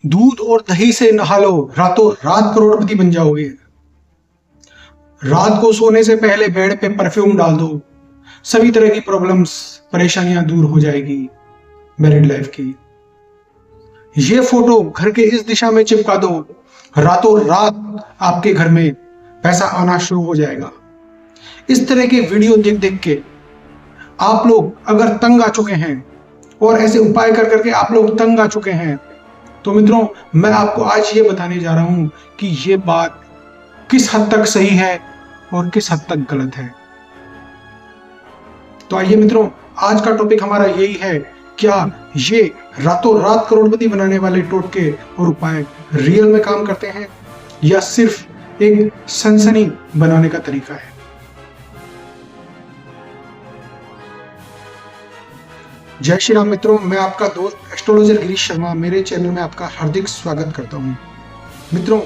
दूध और दही से नहा लो, रातों रात करोड़पति बन जाओगे। रात को सोने से पहले बेड पे परफ्यूम डाल दो, सभी तरह की प्रॉब्लम्स, परेशानियां दूर हो जाएगी मैरिड लाइफ की। ये फोटो घर के इस दिशा में चिपका दो, रातों रात आपके घर में पैसा आना शुरू हो जाएगा। इस तरह के वीडियो देख देख के आप लोग अगर तंग आ चुके हैं और ऐसे उपाय कर करके आप लोग तंग आ चुके हैं, तो मित्रों मैं आपको आज ये बताने जा रहा हूं कि ये बात किस हद तक सही है और किस हद तक गलत है। तो आइए मित्रों, आज का टॉपिक हमारा यही है, क्या ये रातों रात करोड़पति बनाने वाले टोटके और उपाय रियल में काम करते हैं या सिर्फ एक सनसनी बनाने का तरीका है। जय श्री राम मित्रों, मैं आपका दोस्त एस्ट्रोलॉजर गिरीश शर्मा मेरे चैनल में आपका हार्दिक स्वागत करता हूं। मित्रों,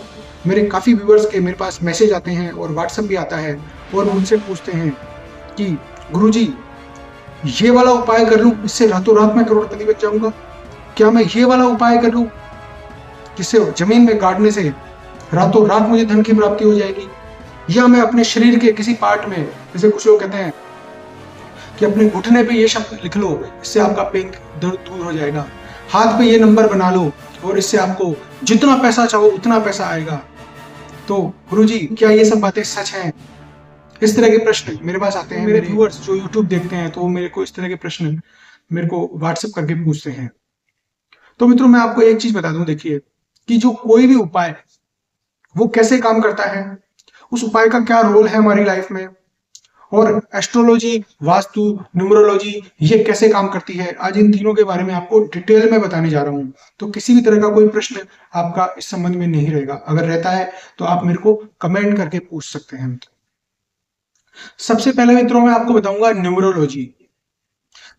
मेरे काफी व्यूअर्स के मेरे पास मैसेज आते हैं और व्हाट्सएप भी आता है और मुझसे पूछते हैं कि गुरुजी ये वाला उपाय कर लूं, इससे रातों रात में करोड़पति बन जाऊंगा? क्या मैं ये वाला उपाय कर लूं जिससे जमीन में गाड़ने से रातों रात मुझे धन की प्राप्ति हो जाएगी? या मैं अपने शरीर के किसी पार्ट में, जैसे कुछ लोग कहते हैं कि अपने घुटने पे ये शब्द लिख लो, इससे आपका पेन दर्द दूर हो जाएगा। हाथ पे ये नंबर बना लो और इससे आपको जितना पैसा चाहो उतना पैसा आएगा। तो गुरुजी क्या ये सब बातें सच हैं? इस तरह के प्रश्न मेरे पास आते हैं। मेरे व्यूअर्स जो यूट्यूब देखते हैं तो मेरे को इस तरह के प्रश्न मेरे को व्हाट्सएप करके पूछते हैं। तो मित्रों मैं आपको एक चीज बता दूं, देखिए कि जो कोई भी उपाय वो कैसे काम करता है, उस उपाय का क्या रोल है हमारी लाइफ में, और एस्ट्रोलॉजी, वास्तु, न्यूमरोलॉजी ये कैसे काम करती है, आज इन तीनों के बारे में आपको डिटेल में बताने जा रहा हूं। तो किसी भी तरह का कोई प्रश्न आपका इस संबंध में नहीं रहेगा। अगर रहता है तो आप मेरे को कमेंट करके पूछ सकते हैं। सबसे पहले मित्रों मैं आपको बताऊंगा न्यूमरोलॉजी।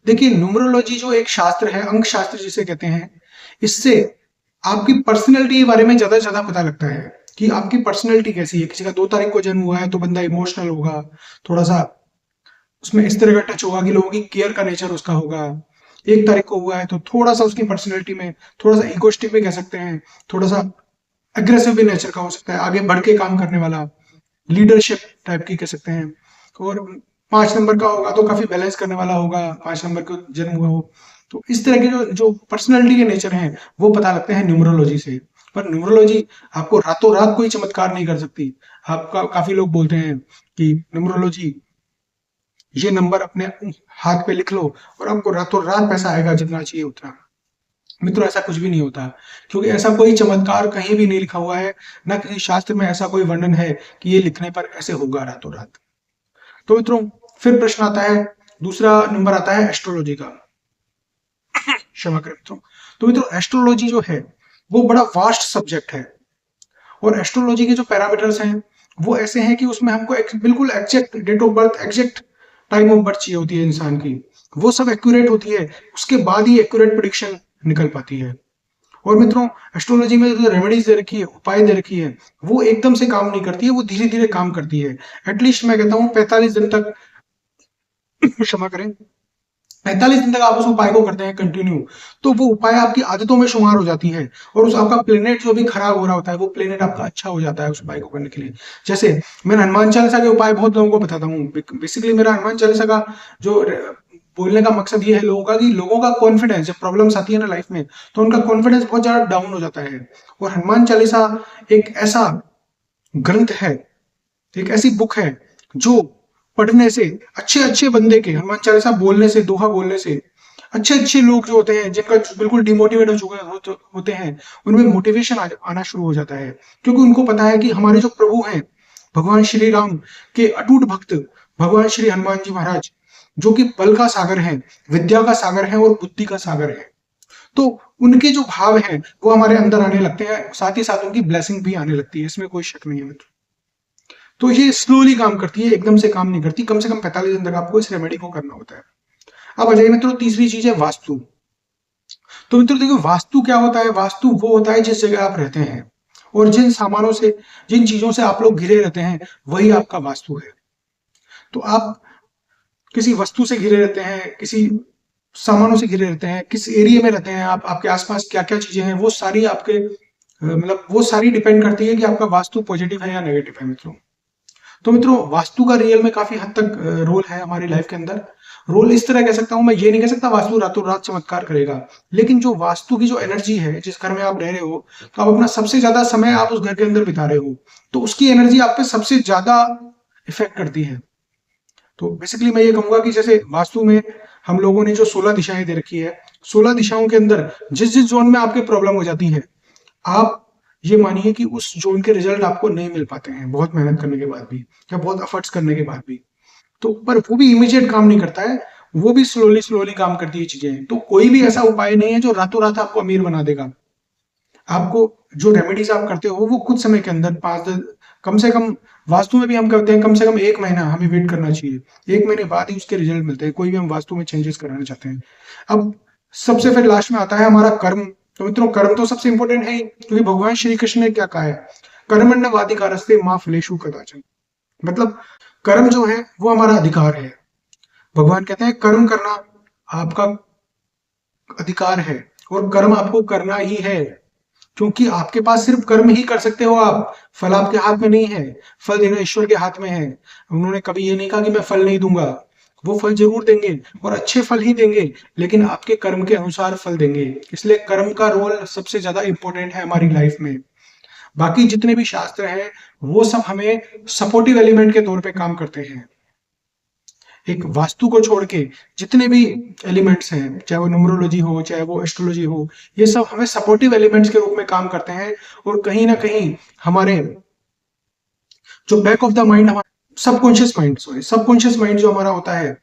देखिए न्यूमरोलॉजी जो एक शास्त्र है, अंक शास्त्र जिसे कहते हैं, इससे आपकी पर्सनैलिटी के बारे में ज्यादा से ज्यादा पता लगता है कि आपकी पर्सनैलिटी कैसी है। किसी का 2 तारीख को जन्म हुआ है तो बंदा इमोशनल होगा, थोड़ा सा उसमें इस तरह का टच होगा कि लोगों की केयर का नेचर उसका होगा। 1 तारीख को हुआ है तो थोड़ा सा उसकी पर्सनैलिटी में थोड़ा सा इगोस्टिक भी कह सकते हैं, थोड़ा सा अग्रेसिव भी नेचर का हो सकता है, आगे बढ़ के काम करने वाला, लीडरशिप टाइप की कह सकते हैं। और 5 नंबर का होगा तो काफी बैलेंस करने वाला होगा, 5 नंबर को जन्म हुआ हो तो इस तरह के जो जो पर्सनैलिटी के नेचर हैं वो पता लगते हैं न्यूमरोलॉजी से। पर न्यूमरोलॉजी आपको रातों रात कोई चमत्कार नहीं कर सकती। आपका काफी लोग बोलते हैं कि न्यूमरोलॉजी ये नंबर अपने हाथ पे लिख लो और आपको रातों रात पैसा आएगा जितना चाहिए उतना। मित्रों ऐसा कुछ भी नहीं होता, क्योंकि ऐसा कोई चमत्कार कहीं भी नहीं लिखा हुआ है, ना किसी शास्त्र में ऐसा कोई वर्णन है कि ये लिखने पर ऐसे होगा रातों रात। तो मित्रों फिर प्रश्न आता है, दूसरा नंबर आता है एस्ट्रोलॉजी का। क्षमा करें मित्रों। तो मित्रों एस्ट्रोलॉजी जो है वो बड़ा वास्ट सब्जेक्ट है और एस्ट्रोलॉजी के जो पैरामीटर्स हैं वो ऐसे हैं कि उसमें हमको बिल्कुल exact date of birth, exact time of birth चाहिए होती है इंसान की, वो सब एक्यूरेट होती है, उसके बाद ही एक्यूरेट प्रेडिक्शन निकल पाती है। और मित्रों एस्ट्रोलॉजी में जो रेमेडीज दे रखी है, उपाय दे रखी है, वो एकदम से काम नहीं करती है, वो धीरे धीरे काम करती है। एटलीस्ट मैं कहता हूँ 45 दिन तक क्षमा करें, 45 दिन तक आप उस उपाय को करते हैं कंटिन्यू, तो वो उपाय आपकी आदतों में शुमार हो जाती है और उस आपका प्लेनेट जो भी खराब हो रहा होता है वो प्लेनेट आपका अच्छा हो जाता है उस उपाय को करने के लिए। जैसे मैं हनुमान चालीसा के उपाय बहुत लोगों को बताता हूँ। बेसिकली मेरा हनुमान चालीसा का जो बोलने का मकसद ये है लोगों का, कि लोगों का कॉन्फिडेंस, जब प्रॉब्लम्स आती है ना लाइफ में तो उनका कॉन्फिडेंस बहुत ज्यादा डाउन हो जाता है। और हनुमान चालीसा एक ऐसा ग्रंथ है, एक ऐसी बुक है जो पढ़ने से अच्छे अच्छे बंदे के, हनुमान चालीसा बोलने से, दोहा बोलने से अच्छे अच्छे लोग जो होते हैं, जिनका बिल्कुल डिमोटिवेट हो चुके होते हैं, उनमें मोटिवेशन आना शुरू हो जाता है। क्योंकि उनको पता है कि हमारे जो प्रभु हैं भगवान श्री राम के अटूट भक्त भगवान श्री हनुमान जी महाराज, जो कि बल का सागर है, विद्या का सागर है और बुद्धि का सागर है, तो उनके जो भाव हैं वो हमारे अंदर आने लगते हैं, साथ ही साथ उनकी ब्लेसिंग भी आने लगती है, इसमें कोई शक नहीं है मित्र। तो ये स्लोली काम करती है, एकदम से काम नहीं करती। कम से कम 45 दिन तक आपको इस रेमेडी को करना होता है। अब आ जाइए मित्रों, तीसरी चीज है वास्तु। तो मित्रों देखो वास्तु क्या होता है? वास्तु वो होता है जिस जगह आप रहते हैं और जिन सामानों से, जिन चीजों से आप लोग घिरे रहते हैं, वही आपका वास्तु है। तो आप किसी वस्तु से घिरे रहते हैं, किसी सामानों से घिरे रहते हैं, किस एरिया में रहते हैं आप, आपके आसपास क्या क्या चीजें हैं, वो सारी आपके मतलब वो सारी डिपेंड करती है कि आपका वास्तु पॉजिटिव है या नेगेटिव है मित्रों। तो मित्रों वास्तु का रियल में काफी हद तक रोल है हमारी लाइफ के अंदर। रोल इस तरह कह सकता हूं, मैं ये नहीं कह सकता वास्तु रातों रात चमत्कार करेगा, लेकिन जो वास्तु की जो एनर्जी है, जिस घर में आप रह रहे हो, तो आप अपना सबसे ज्यादा समय आप उस घर के अंदर बिता रहे हो, तो उसकी एनर्जी आप पे सबसे ज्यादा इफेक्ट करती है। तो बेसिकली मैं ये कहूंगा कि जैसे वास्तु में हम लोगों ने जो 16 दिशाएं दे रखी है, 16 दिशाओं के अंदर जिस जिस जोन में आपके प्रॉब्लम हो जाती है, आप ये मानिए कि उस जोन के रिजल्ट आपको नहीं मिल पाते हैं बहुत मेहनत करने के बाद भी, या बहुत एफर्ट्स करने के बाद भी। तो पर वो भी इमीडिएट काम नहीं करता है, वो भी स्लोली स्लोली काम करती है चीजें। तो कोई भी ऐसा उपाय नहीं है जो रातों रात आपको अमीर बना देगा। आपको जो रेमेडीज आप करते हो वो कुछ समय के अंदर 5 10 कम से कम, वास्तु में भी हम करते हैं कम से कम 1 महीना हमें वेट करना चाहिए, 1 महीने बाद ही उसके रिजल्ट मिलते हैं, कोई भी हम वास्तु में चेंजेस कराना चाहते हैं। अब सबसे फिर लास्ट में आता है हमारा कर्म। तो मित्रों कर्म तो सबसे इंपॉर्टेंट है ही, क्योंकि भगवान श्री कृष्ण ने क्या कहा है, कर्मण्यवाधिकारस्ते मां फलेषु कदाचन। मतलब कर्म जो है वो हमारा अधिकार है। भगवान कहते हैं कर्म करना आपका अधिकार है, और कर्म आपको करना ही है, क्योंकि आपके पास सिर्फ कर्म ही कर सकते हो आप, फल आपके हाथ में नहीं है, फल देना ईश्वर के हाथ में है। उन्होंने कभी ये नहीं कहा कि मैं फल नहीं दूंगा, वो फल जरूर देंगे और अच्छे फल ही देंगे, लेकिन आपके कर्म के अनुसार फल देंगे। इसलिए कर्म का रोल सबसे ज्यादा इंपॉर्टेंट है हमारी लाइफ में। बाकी जितने भी शास्त्र हैं वो सब हमें सपोर्टिव एलिमेंट के तौर पे काम करते हैं। एक वास्तु को छोड़ के जितने भी एलिमेंट्स हैं, चाहे वो न्यूमरोलॉजी हो चाहे वो एस्ट्रोलॉजी हो, ये सब हमें सपोर्टिव एलिमेंट्स के रूप में काम करते हैं। और कहीं ना कहीं हमारे जो बैक ऑफ द माइंड, हमारा सबकॉन्शियस माइंड जो हमारा होता है,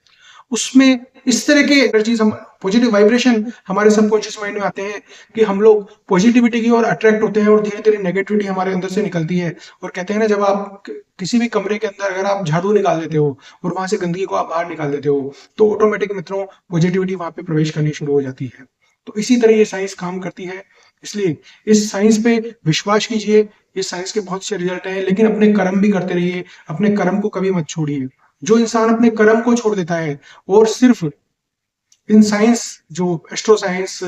उसमें इस तरह के एनर्जीज, हम पॉजिटिव वाइब्रेशन हमारे सबकॉन्शियस माइंड में आते हैं कि हम लोग पॉजिटिविटी की ओर अट्रैक्ट होते हैं, और धीरे धीरे नेगेटिविटी हमारे अंदर से निकलती है। और कहते हैं ना, जब आप किसी भी कमरे के अंदर अगर आप झाड़ू निकाल देते हो और वहां से गंदगी को आप बाहर निकाल देते हो, तो ऑटोमेटिक मित्रों पॉजिटिविटी वहां पे प्रवेश करनी शुरू हो जाती है। तो इसी तरह ये साइंस काम करती है। इसलिए इस साइंस पे विश्वास कीजिए, ये साइंस के बहुत से रिजल्ट हैं, लेकिन अपने कर्म भी करते रहिए, अपने कर्म को कभी मत छोड़िए। जो इंसान अपने कर्म को छोड़ देता है और सिर्फ इन साइंस, जो एस्ट्रो साइंस,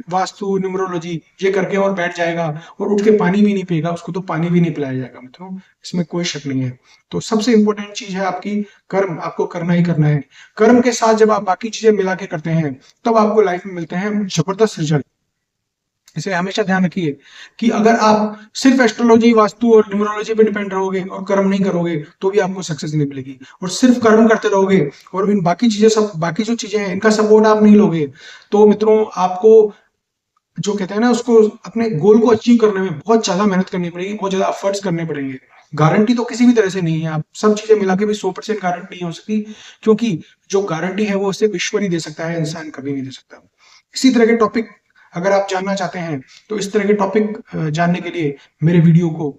वास्तु, न्यूमरोलॉजी ये करके और बैठ जाएगा और उठ के पानी भी नहीं पिएगा, उसको तो पानी भी नहीं पिलाया जाएगा मित्रों, इसमें कोई शक नहीं है। तो सबसे इंपॉर्टेंट चीज है आपकी कर्म, आपको करना ही करना है। कर्म के साथ जब आप बाकी चीजें मिला के करते हैं, तब आपको लाइफ में मिलते हैं जबरदस्त रिजल्ट। इसे हमेशा ध्यान रखिए कि अगर आप सिर्फ एस्ट्रोलॉजी, वास्तु और न्यूमरोलॉजी पे डिपेंड रहोगे और कर्म नहीं करोगे, तो भी आपको सक्सेस नहीं मिलेगी। और सिर्फ कर्म करते रहोगे और इन बाकी चीजें, सब बाकी जो चीजें हैं इनका सपोर्ट आप नहीं लोगे, तो मित्रों आपको जो कहते हैं ना, उसको अपने गोल को अचीव करने में बहुत ज्यादा मेहनत करनी पड़ेगी, बहुत ज्यादा एफर्ट्स करने पड़ेंगे। गारंटी तो किसी भी तरह से नहीं है, आप सब चीजें मिला के भी 100% गारंटी नहीं हो सकती, क्योंकि जो गारंटी है वो सिर्फ ईश्वर ही दे सकता है, इंसान कभी नहीं दे सकता। इसी तरह के टॉपिक अगर आप जानना चाहते हैं, तो इस तरह के टॉपिक जानने के लिए मेरे वीडियो को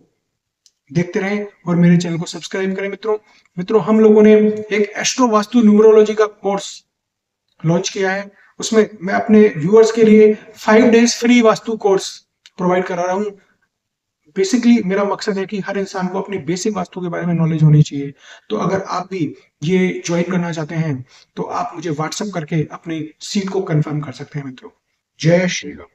देखते रहें और मेरे चैनल को सब्सक्राइब करें मित्रों हम लोगों ने एक एस्ट्रो वास्तु न्यूमरोलॉजी का कोर्स लॉन्च किया है। उसमें मैं अपने व्यूअर्स के लिए 5 days free vastu course provide करा रहा हूँ। बेसिकली मेरा मकसद है कि हर इंसान को अपनी बेसिक वास्तु के बारे में नॉलेज होनी चाहिए। तो अगर आप भी ये ज्वाइन करना चाहते हैं, तो आप मुझे व्हाट्सएप करके अपनी सीट को कंफर्म कर सकते हैं मित्रों। जय श्री राम।